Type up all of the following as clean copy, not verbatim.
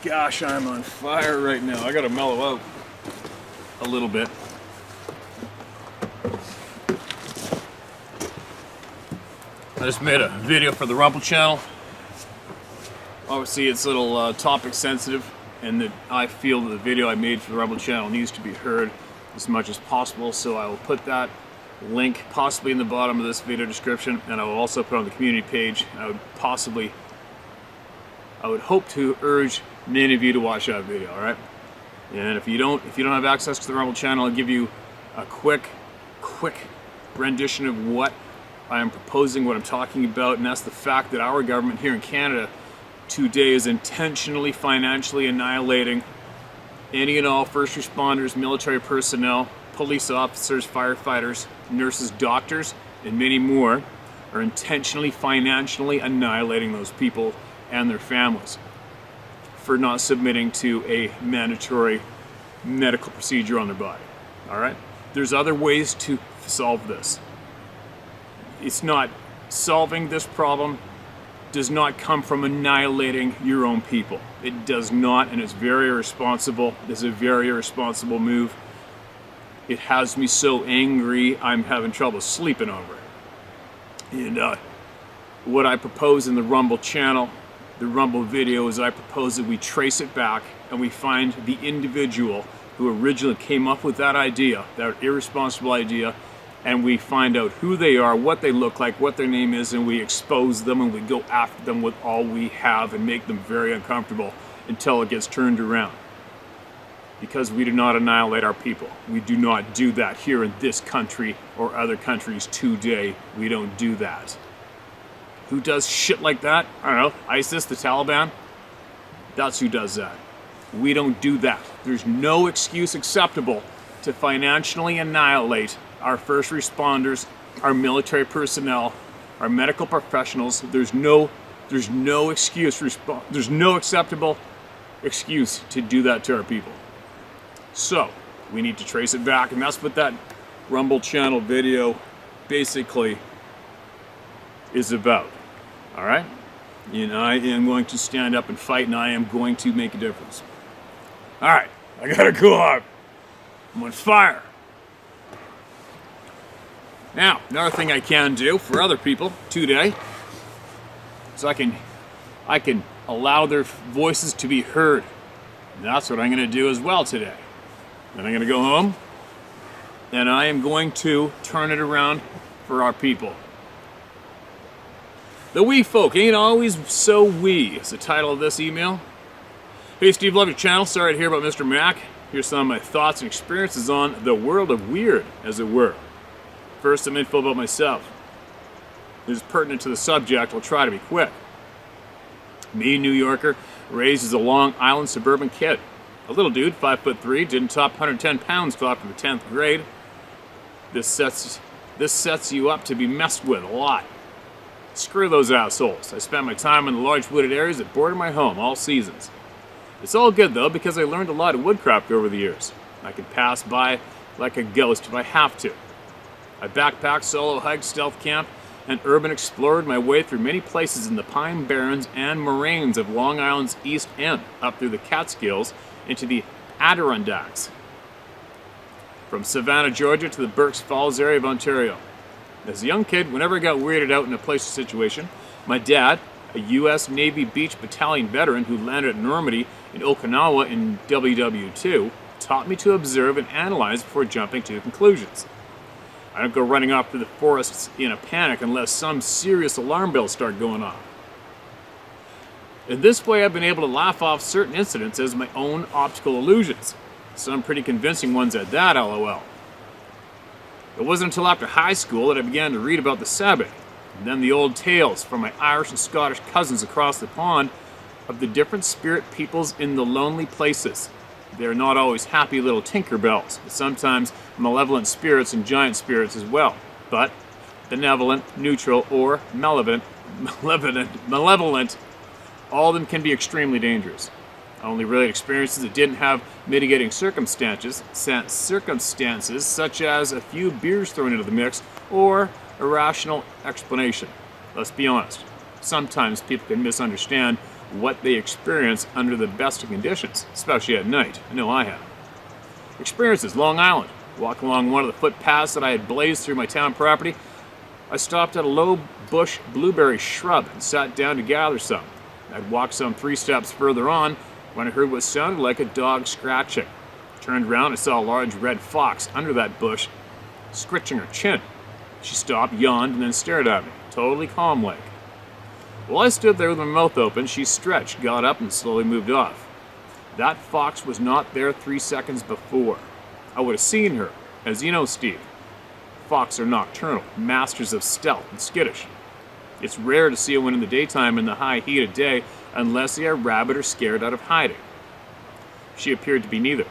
Gosh, I'm on fire right now. I gotta mellow out a little bit. I just made a video for the Rumble channel. Obviously, it's a little topic sensitive, and that I feel that the video I made for the Rumble channel needs to be heard as much as possible. So I will put that link possibly in the bottom of this video description, and I will also put it on the community page. I would hope to urge many of you to watch that video. All right, and if you don't have access to the Rumble channel, I'll give you a quick rendition of what I am proposing, what I'm talking about, and that's the fact that our government here in Canada today is intentionally financially annihilating any and all first responders, military personnel, police officers, firefighters, nurses, doctors, and many more are intentionally financially annihilating those people and their families for not submitting to a mandatory medical procedure on their body. All right? There's other ways to solve this. It's not solving this problem does not come from annihilating your own people. It does not, and it's very irresponsible. It's a very irresponsible move. It has me so angry, I'm having trouble sleeping over it. And what I propose in the Rumble channel, the Rumble video, is I propose that we trace it back and we find the individual who originally came up with that idea, that irresponsible idea, and we find out who they are, what they look like, what their name is, and we expose them and we go after them with all we have and make them very uncomfortable until it gets turned around. Because we do not annihilate our people. We do not do that here in this country or other countries today. We don't do that. Who does shit like that? I don't know, ISIS, the Taliban? That's who does that. We don't do that. There's no excuse acceptable to financially annihilate our first responders, our military personnel, our medical professionals. There's no excuse. There's no acceptable excuse to do that to our people. So we need to trace it back, and that's what that Rumble channel video basically is about. All right, and I am going to stand up and fight, and I am going to make a difference. All right, I gotta go on. I'm on fire. Now, another thing I can do for other people today is I can allow their voices to be heard. And that's what I'm going to do as well today. Then I'm going to go home and I am going to turn it around for our people. The wee folk ain't always so wee is the title of this email. Hey Steve, love your channel. Sorry to hear about Mr. Mac. Here's some of my thoughts and experiences on the world of weird, as it were. First, some info about myself. It is pertinent to the subject. I'll try to be quick. Me, New Yorker, raised as a Long Island suburban kid. A little dude, 5'3", didn't top 110 pounds till after the 10th grade. This sets you up to be messed with a lot. Screw those assholes. I spent my time in the large wooded areas that border my home all seasons. It's all good though, because I learned a lot of woodcraft over the years. I can pass by like a ghost if I have to. I backpacked, solo hiked, stealth camped, and urban explored my way through many places in the Pine Barrens and moraines of Long Island's East End, up through the Catskills into the Adirondacks. From Savannah, Georgia to the Berks Falls area of Ontario. As a young kid, whenever I got weirded out in a place or situation, my dad, a U.S. Navy Beach Battalion veteran who landed at Normandy in Okinawa in WW2, taught me to observe and analyze before jumping to conclusions. I don't go running off to the forests in a panic unless some serious alarm bells start going off. In this way, I've been able to laugh off certain incidents as my own optical illusions. Some pretty convincing ones at that, lol. It wasn't until after high school that I began to read about the Sabbath, and then the old tales from my Irish and Scottish cousins across the pond of the different spirit peoples in the lonely places. They are not always happy little Tinkerbells, but sometimes malevolent spirits and giant spirits as well. But benevolent, neutral, or malevolent, all of them can be extremely dangerous. I only relate experiences that didn't have mitigating circumstances such as a few beers thrown into the mix or a rational explanation. Let's be honest, sometimes people can misunderstand what they experience under the best of conditions, especially at night. I know I have. Experiences: Long Island. Walking along one of the footpaths that I had blazed through my town property, I stopped at a low bush blueberry shrub and sat down to gather some. I'd walked some 3 steps further on when I heard what sounded like a dog scratching. Turned around and saw a large red fox under that bush, scritching her chin. She stopped, yawned, and then stared at me, totally calm-like. While I stood there with my mouth open, she stretched, got up, and slowly moved off. That fox was not there 3 seconds before. I would have seen her. As you know, Steve, fox are nocturnal, masters of stealth and skittish. It's rare to see one in the daytime in the high heat of day unless they are rabid or scared out of hiding. She appeared to be neither.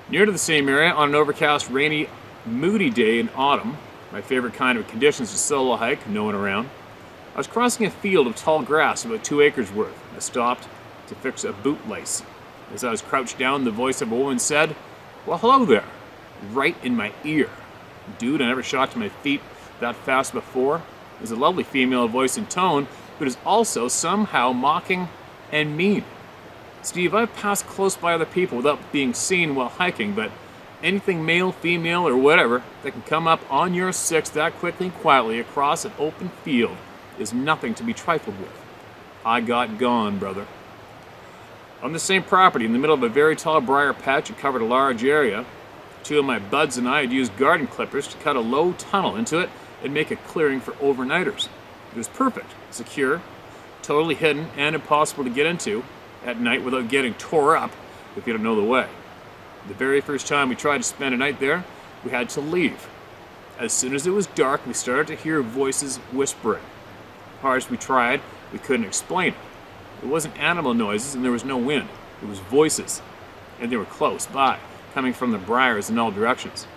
Near to the same area, on an overcast, rainy, moody day in autumn, my favorite kind of conditions to solo hike, no one around, I was crossing a field of tall grass about 2 acres worth. I stopped to fix a bootlace. As I was crouched down, the voice of a woman said, "Well, hello there," right in my ear. Dude, I never shot to my feet that fast before. It was a lovely female voice and tone, but is also somehow mocking and mean. Steve, I've passed close by other people without being seen while hiking, but anything male, female, or whatever that can come up on your six that quickly and quietly across an open field is nothing to be trifled with. I got gone, brother. On the same property, in the middle of a very tall briar patch that covered a large area, 2 of my buds and I had used garden clippers to cut a low tunnel into it and make a clearing for overnighters. It was perfect, secure, totally hidden, and impossible to get into at night without getting tore up if you don't know the way. The very first time we tried to spend a night there, we had to leave. As soon as it was dark, we started to hear voices whispering. Hard as we tried, we couldn't explain it. It wasn't animal noises and there was no wind. It was voices, and they were close by, coming from the briars in all directions.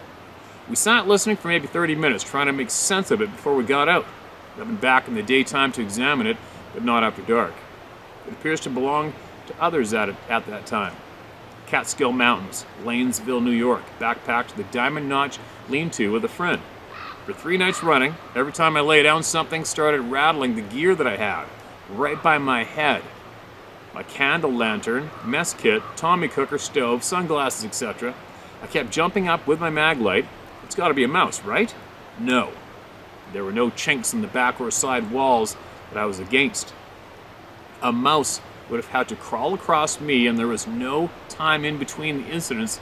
We sat listening for maybe 30 minutes, trying to make sense of it before we got out. I've been back in the daytime to examine it, but not after dark. It appears to belong to others at that time. Catskill Mountains, Lanesville, New York, backpacked to the Diamond Notch lean-to with a friend. For 3 nights running, every time I lay down, something started rattling the gear that I had, right by my head. My candle lantern, mess kit, Tommy cooker, stove, sunglasses, etc. I kept jumping up with my mag light. It's got to be a mouse, right? No. There were no chinks in the back or side walls that I was against. A mouse would have had to crawl across me, and there was no time in between the incidents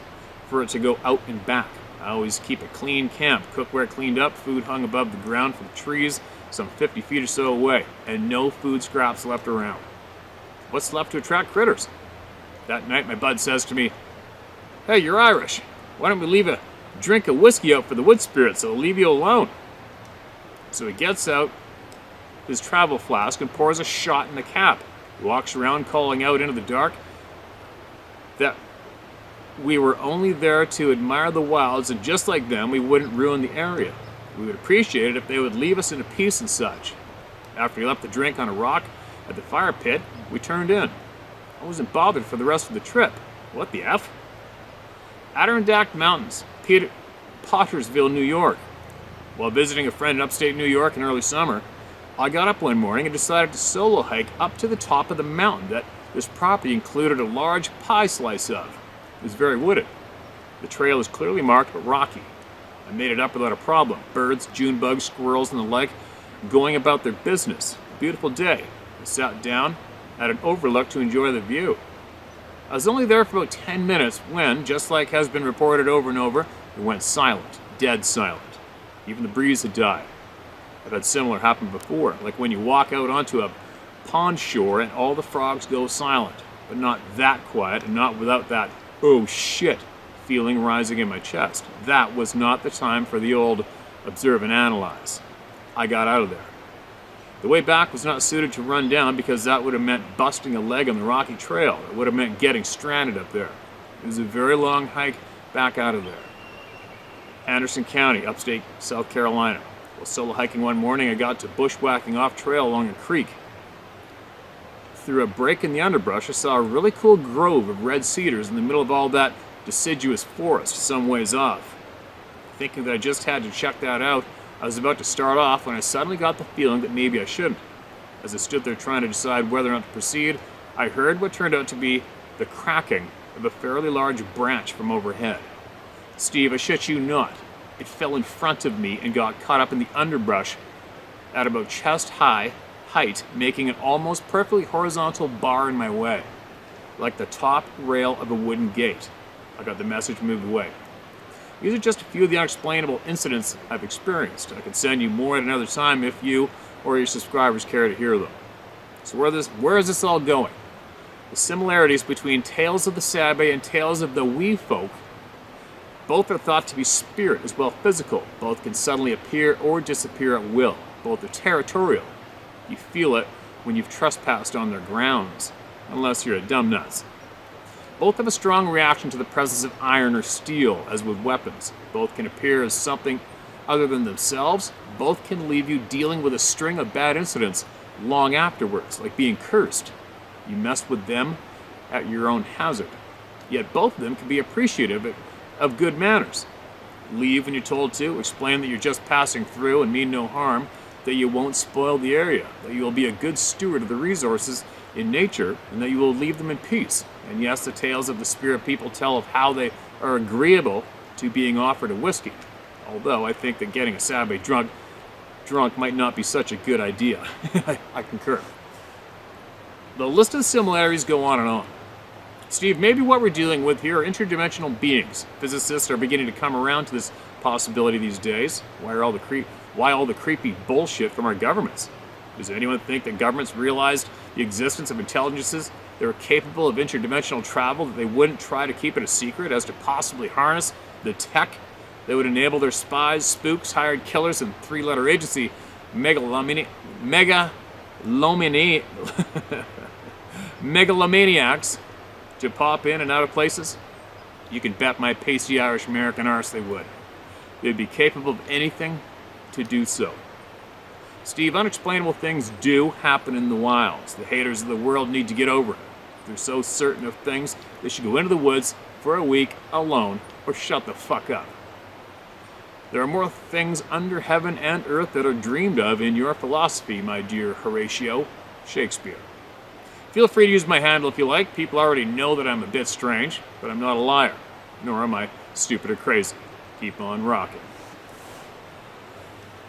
for it to go out and back. I always keep a clean camp, cookware cleaned up, food hung above the ground from trees some 50 feet or so away, and no food scraps left around. What's left to attract critters? That night my bud says to me, "Hey, you're Irish. Why don't we leave a drink of whiskey out for the wood spirits? It'll leave you alone." So he gets out his travel flask and pours a shot in the cap. He walks around calling out into the dark that we were only there to admire the wilds, and just like them, we wouldn't ruin the area. We would appreciate it if they would leave us in peace and such. After he left the drink on a rock at the fire pit, we turned in. I wasn't bothered for the rest of the trip. What the F? Adirondack Mountains, Pottersville, New York. While visiting a friend in upstate New York in early summer, I got up one morning and decided to solo hike up to the top of the mountain that this property included a large pie slice of. It was very wooded. The trail is clearly marked but rocky. I made it up without a problem. Birds, June bugs, squirrels, and the like going about their business. A beautiful day. I sat down at an overlook to enjoy the view. I was only there for about 10 minutes when, just like has been reported over and over, it went silent, dead silent. Even the breeze had died. I've had similar happen before, like when you walk out onto a pond shore and all the frogs go silent, but not that quiet and not without that "oh shit" feeling rising in my chest. That was not the time for the old observe and analyze. I got out of there. The way back was not suited to run down because that would have meant busting a leg on the rocky trail. It would have meant getting stranded up there. It was a very long hike back out of there. Anderson County, upstate South Carolina. While solo hiking one morning, I got to bushwhacking off trail along a creek. Through a break in the underbrush, I saw a really cool grove of red cedars in the middle of all that deciduous forest some ways off. Thinking that I just had to check that out, I was about to start off when I suddenly got the feeling that maybe I shouldn't. As I stood there trying to decide whether or not to proceed, I heard what turned out to be the cracking of a fairly large branch from overhead. Steve, I shit you not, it fell in front of me and got caught up in the underbrush at about chest-high height, making an almost perfectly horizontal bar in my way, like the top rail of a wooden gate. I got the message, moved away. These are just a few of the unexplainable incidents I've experienced. I could send you more at another time if you or your subscribers care to hear them. So where is this all going? The similarities between tales of the Sabbath and tales of the wee folk, both are thought to be spirit as well as physical. Both can suddenly appear or disappear at will. Both are territorial. You feel it when you've trespassed on their grounds, unless you're a dumb nuts. Both have a strong reaction to the presence of iron or steel, as with weapons. Both can appear as something other than themselves. Both can leave you dealing with a string of bad incidents long afterwards, like being cursed. You mess with them at your own hazard. Yet both of them can be appreciative of good manners. Leave when you're told to, explain that you're just passing through and mean no harm, that you won't spoil the area, that you will be a good steward of the resources in nature, and that you will leave them in peace. And yes, the tales of the spirit people tell of how they are agreeable to being offered a whiskey. Although I think that getting a Sabbath drunk might not be such a good idea. I concur. The list of similarities go on and on. Steve, maybe what we're dealing with here are interdimensional beings. Physicists are beginning to come around to this possibility these days. Why all the creepy bullshit from our governments? Does anyone think that governments realized the existence of intelligences that are capable of interdimensional travel, that they wouldn't try to keep it a secret as to possibly harness the tech that would enable their spies, spooks, hired killers, and three-letter agency megalomaniacs to pop in and out of places? You can bet my pasty Irish American arse they would. They'd be capable of anything to do so. Steve, unexplainable things do happen in the wilds. The haters of the world need to get over it. If they're so certain of things, they should go into the woods for a week alone or shut the fuck up. There are more things under heaven and earth that are dreamed of in your philosophy, my dear Horatio Shakespeare. Feel free to use my handle if you like. People already know that I'm a bit strange, but I'm not a liar, nor am I stupid or crazy. Keep on rocking.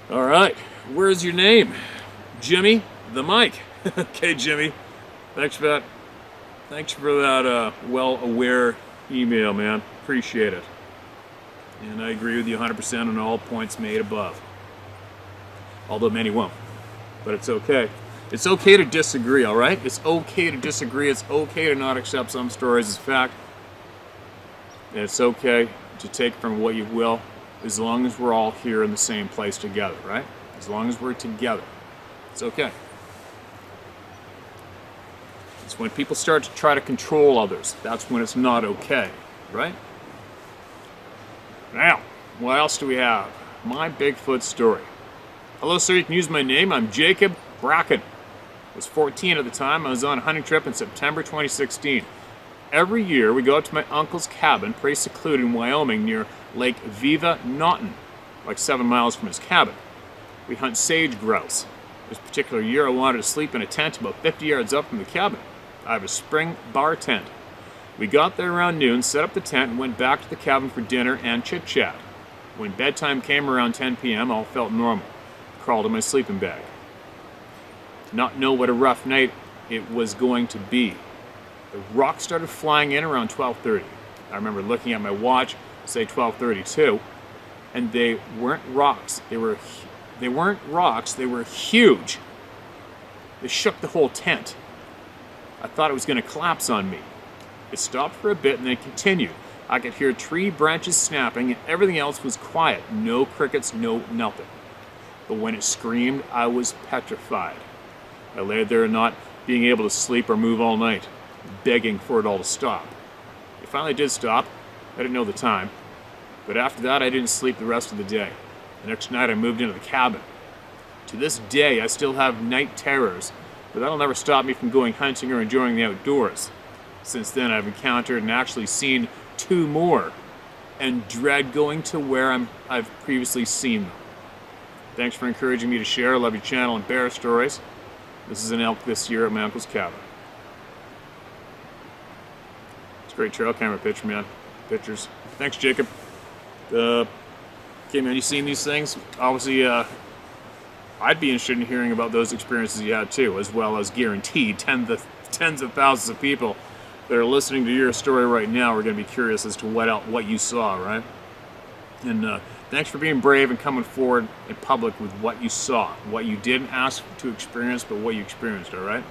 All right, where's your name? Jimmy the Mike. Okay, Jimmy, thanks for that well-aware email, man. Appreciate it. And I agree with you 100% on all points made above. Although many won't. But it's okay. It's okay to disagree, all right? It's okay to disagree. It's okay to not accept some stories as fact. And it's okay to take from what you will, as long as we're all here in the same place together, right? As long as we're together. It's okay. It's when people start to try to control others, that's when it's not okay, right? Now, what else do we have? My Bigfoot story. Hello, sir. You can use my name. I'm Jacob Bracken. I was 14 at the time. I was on a hunting trip in September 2016. Every year, we go up to my uncle's cabin, pretty secluded in Wyoming, near Lake Viva Naughton, like 7 miles from his cabin. We hunt sage grouse. This particular year, I wanted to sleep in a tent about 50 yards up from the cabin. I have a spring bar tent. We got there around noon, set up the tent, and went back to the cabin for dinner and chit-chat. When bedtime came around 10 p.m., all felt normal. Crawled in my sleeping bag. Did not know what a rough night it was going to be. The rocks started flying in around 12:30. I remember looking at my watch, say 12:32, and they weren't rocks. They weren't rocks. They were huge. They shook the whole tent. I thought it was going to collapse on me. It stopped for a bit and then continued. I could hear tree branches snapping and everything else was quiet. No crickets, no nothing. But when it screamed, I was petrified. I lay there not being able to sleep or move all night, begging for it all to stop. It finally did stop. I didn't know the time. But after that, I didn't sleep the rest of the day. The next night, I moved into the cabin. To this day, I still have night terrors, but that'll never stop me from going hunting or enjoying the outdoors. Since then, I've encountered and actually seen 2 more, and dread going to where I've previously seen them. Thanks for encouraging me to share. I love your channel and bear stories. This is an elk this year at my uncle's cabin. It's a great trail camera picture, man. Pictures. Thanks, Jacob. Okay, man, you seen these things? Obviously, I'd be interested in hearing about those experiences you had too, as well as guaranteed tens of thousands of people that are listening to your story right now are going to be curious as to what you saw, right? And thanks for being brave and coming forward in public with what you saw, what you didn't ask to experience, but what you experienced, all right?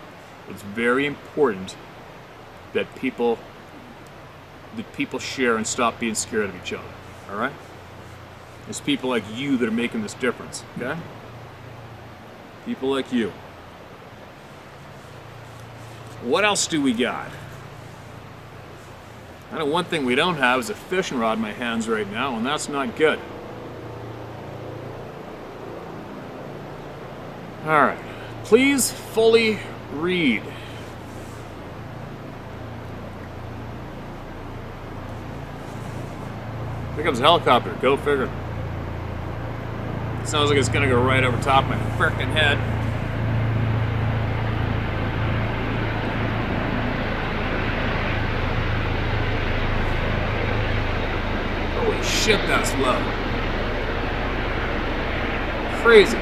It's very important that people share and stop being scared of each other, all right? It's people like you that are making this difference, okay? People like you. What else do we got? I know one thing we don't have is a fishing rod in my hands right now, and that's not good. All right. Please fully read. Here comes a helicopter. Go figure. Sounds like it's gonna go right over top of my frickin' head. Holy shit, that's low. Crazy.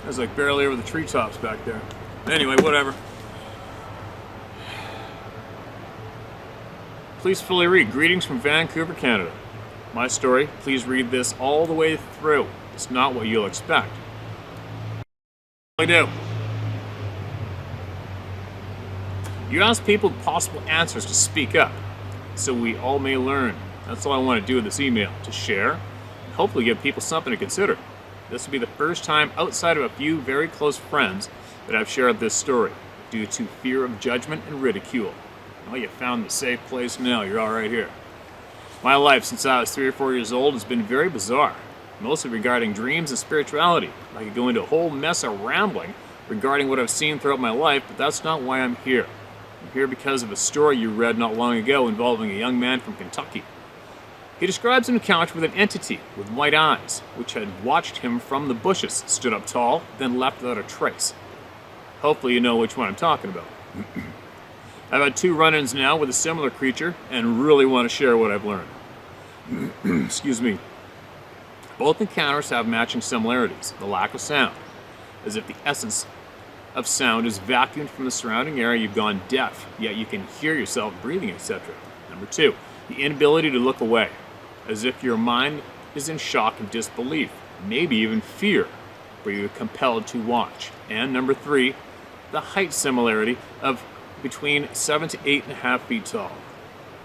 I was like barely over the treetops back there. Anyway, whatever. Please fully read. Greetings from Vancouver, Canada. My story. Please read this all the way through. It's not what you'll expect. I do. You ask people possible answers to speak up, so we all may learn. That's all I want to do with this email, to share, and hopefully give people something to consider. This will be the first time outside of a few very close friends that I've shared this story, due to fear of judgment and ridicule. Well, you found the safe place now. You're all right here. My life since I was 3 or 4 years old has been very bizarre, mostly regarding dreams and spirituality. I could go into a whole mess of rambling regarding what I've seen throughout my life, but that's not why I'm here. I'm here because of a story you read not long ago involving a young man from Kentucky. He describes an encounter with an entity with white eyes, which had watched him from the bushes, stood up tall, then left without a trace. Hopefully you know which one I'm talking about. I've had 2 run-ins now with a similar creature and really want to share what I've learned. Excuse me. Both encounters have matching similarities, the lack of sound, as if the essence of sound is vacuumed from the surrounding area. You've gone deaf, yet you can hear yourself breathing, etc. Number 2, the inability to look away, as if your mind is in shock and disbelief, maybe even fear, but you're compelled to watch. And number 3, the height similarity of between 7 to 8.5 feet tall.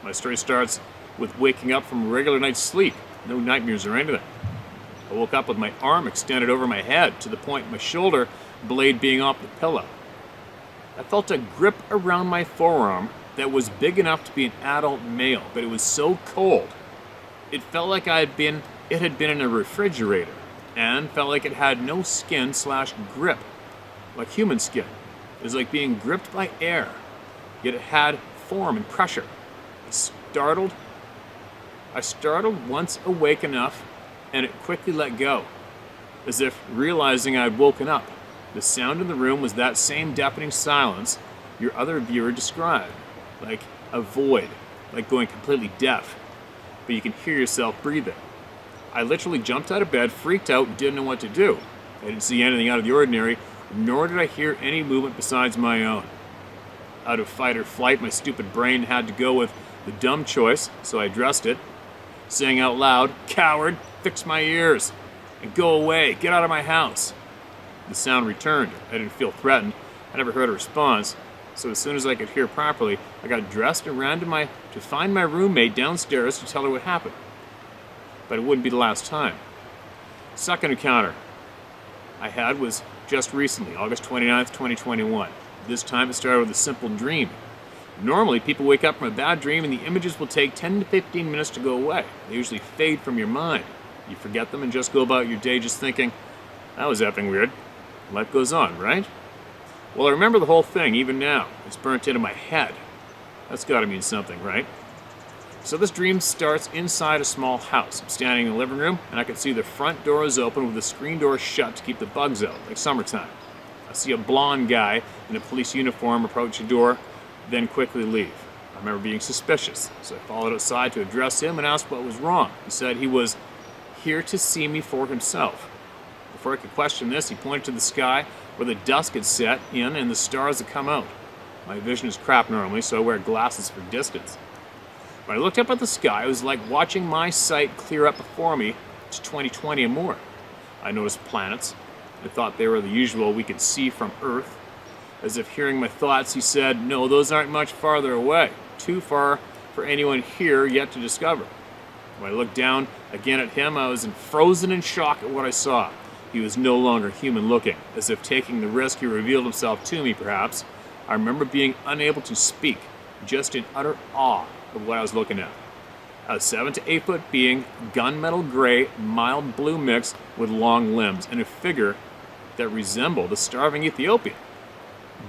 My story starts with waking up from a regular night's sleep, no nightmares or anything. I woke up with my arm extended over my head to the point of my shoulder blade being off the pillow. I felt a grip around my forearm that was big enough to be an adult male, but it was so cold. It felt like it had been in a refrigerator, and felt like it had no skin/grip, like human skin. It was like being gripped by air, yet it had form and pressure. I startled once awake enough, and it quickly let go, as if realizing I had woken up. The sound in the room was that same deafening silence your other viewer described, like a void, like going completely deaf, but you can hear yourself breathing. I literally jumped out of bed, freaked out, and didn't know what to do. I didn't see anything out of the ordinary, nor did I hear any movement besides my own. Out of fight or flight, my stupid brain had to go with the dumb choice, so I addressed it, saying out loud, "Coward, fix my ears, and go away, get out of my house." The sound returned. I didn't feel threatened. I never heard a response, so as soon as I could hear properly, I got dressed and ran to find my roommate downstairs to tell her what happened. But it wouldn't be the last time. Second encounter I had was just recently, August 29th, 2021. This time it started with a simple dream. Normally, people wake up from a bad dream and the images will take 10 to 15 minutes to go away. They usually fade from your mind. You forget them and just go about your day just thinking, that was effing weird. Life goes on, right? Well, I remember the whole thing, even now. It's burnt into my head. That's gotta mean something, right? So this dream starts inside a small house. I'm standing in the living room, and I can see the front door is open with the screen door shut to keep the bugs out, like summertime. I see a blonde guy in a police uniform approach the door, then quickly leave. I remember being suspicious, so I followed outside to address him and ask what was wrong. He said he was here to see me for himself. Before I could question this, he pointed to the sky where the dusk had set in and the stars had come out. My vision is crap normally, so I wear glasses for distance. When I looked up at the sky, it was like watching my sight clear up before me to 2020 and more. I noticed planets. I thought they were the usual we could see from Earth. As if hearing my thoughts, he said, "No, those aren't much farther away. Too far for anyone here yet to discover." When I looked down again at him, I was frozen in shock at what I saw. He was no longer human looking. As if taking the risk, he revealed himself to me, perhaps. I remember being unable to speak, just in utter awe of what I was looking at. A 7 to 8 foot being, gunmetal gray, mild blue mix with long limbs, and a figure that resembled a starving Ethiopian.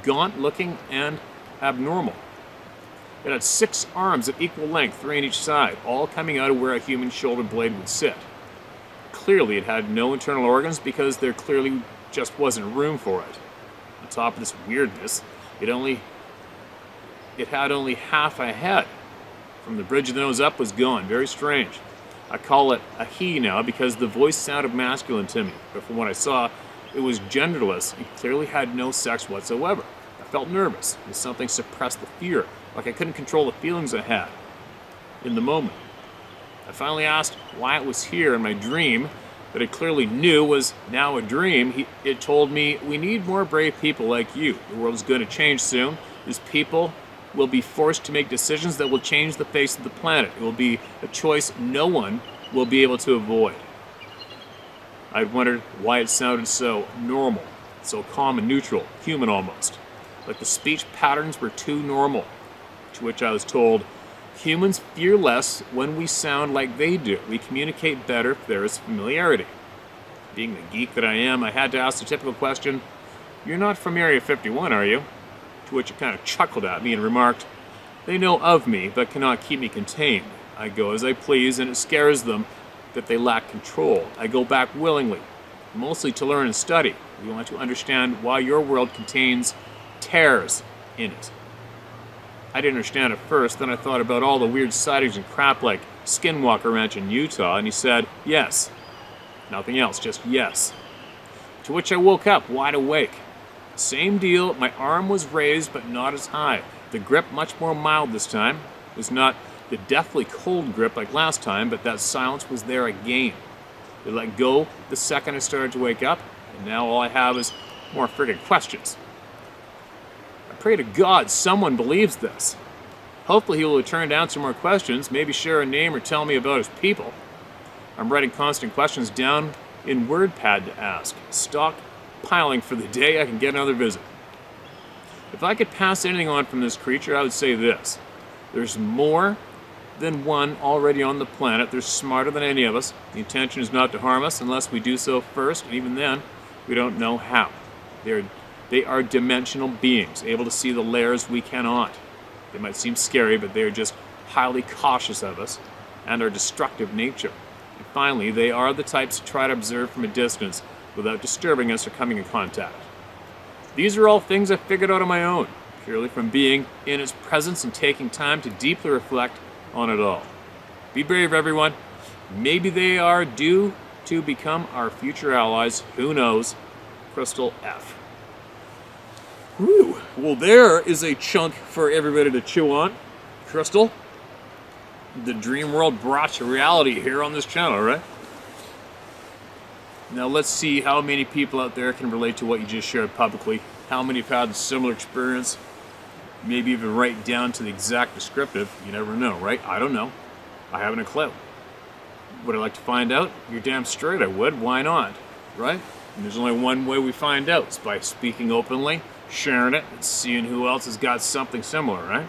Gaunt looking and abnormal. It had 6 arms of equal length, 3 on each side, all coming out of where a human shoulder blade would sit. Clearly it had no internal organs because there clearly just wasn't room for it. On top of this weirdness, it had only half a head. From the bridge of the nose up was gone. Very strange. I call it a he now because the voice sounded masculine to me, but from what I saw, it was genderless and clearly had no sex whatsoever. I felt nervous, and something suppressed the fear, like I couldn't control the feelings I had in the moment. I finally asked why it was here in my dream that I clearly knew was now a dream. It told me, "We need more brave people like you. The world is going to change soon. These people will be forced to make decisions that will change the face of the planet. It will be a choice no one will be able to avoid." I wondered why it sounded so normal, so calm and neutral, human almost. Like the speech patterns were too normal. To which I was told, humans fear less when we sound like they do. We communicate better if there is familiarity. Being the geek that I am, I had to ask the typical question, "You're not from Area 51, are you?" To which it kind of chuckled at me and remarked, "They know of me, but cannot keep me contained. I go as I please, and it scares them that they lack control. I go back willingly, mostly to learn and study. We want to understand why your world contains tears in it." I didn't understand at first, then I thought about all the weird sightings and crap like Skinwalker Ranch in Utah, and he said, "Yes." Nothing else, just yes. To which I woke up, wide awake. Same deal, my arm was raised but not as high. The grip much more mild this time. It was not the deathly cold grip like last time, but that silence was there again. It let go the second I started to wake up, and now all I have is more friggin' questions. I pray to God someone believes this. Hopefully he will return to answer more questions, maybe share a name or tell me about his people. I'm writing constant questions down in WordPad to ask. Stock piling for the day I can get another visit. If I could pass anything on from this creature, I would say this. There's more than one already on the planet. They're smarter than any of us. The intention is not to harm us unless we do so first, and even then, we don't know how. They are dimensional beings, able to see the layers we cannot. They might seem scary, but they are just highly cautious of us and our destructive nature. And finally, they are the types to try to observe from a distance without disturbing us or coming in contact. These are all things I figured out on my own, purely from being in its presence and taking time to deeply reflect on it all. Be brave, everyone. Maybe they are due to become our future allies. Who knows? Crystal F. Whew. Well, there is a chunk for everybody to chew on. Crystal, the dream world brought to reality here on this channel, right? Now let's see how many people out there can relate to what you just shared publicly. How many have had a similar experience? Maybe even right down to the exact descriptive. You never know, right? I don't know. I haven't a clue. Would I like to find out? You're damn straight I would. Why not? Right? And there's only one way we find out. It's by speaking openly, sharing it, and seeing who else has got something similar, right?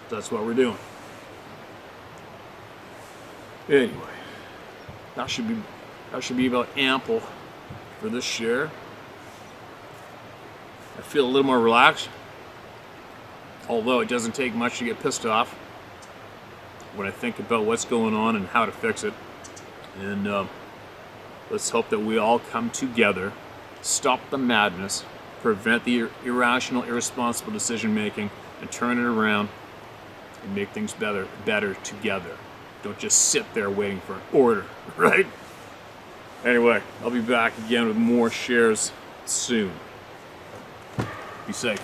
That's what we're doing. Anyway, that should be about ample for this share. I feel a little more relaxed. Although it doesn't take much to get pissed off when I think about what's going on and how to fix it. And let's hope that we all come together, stop the madness, prevent the irrational, irresponsible decision making, and turn it around and make things better together. Don't just sit there waiting for an order, right? Anyway, I'll be back again with more shares soon. Be safe.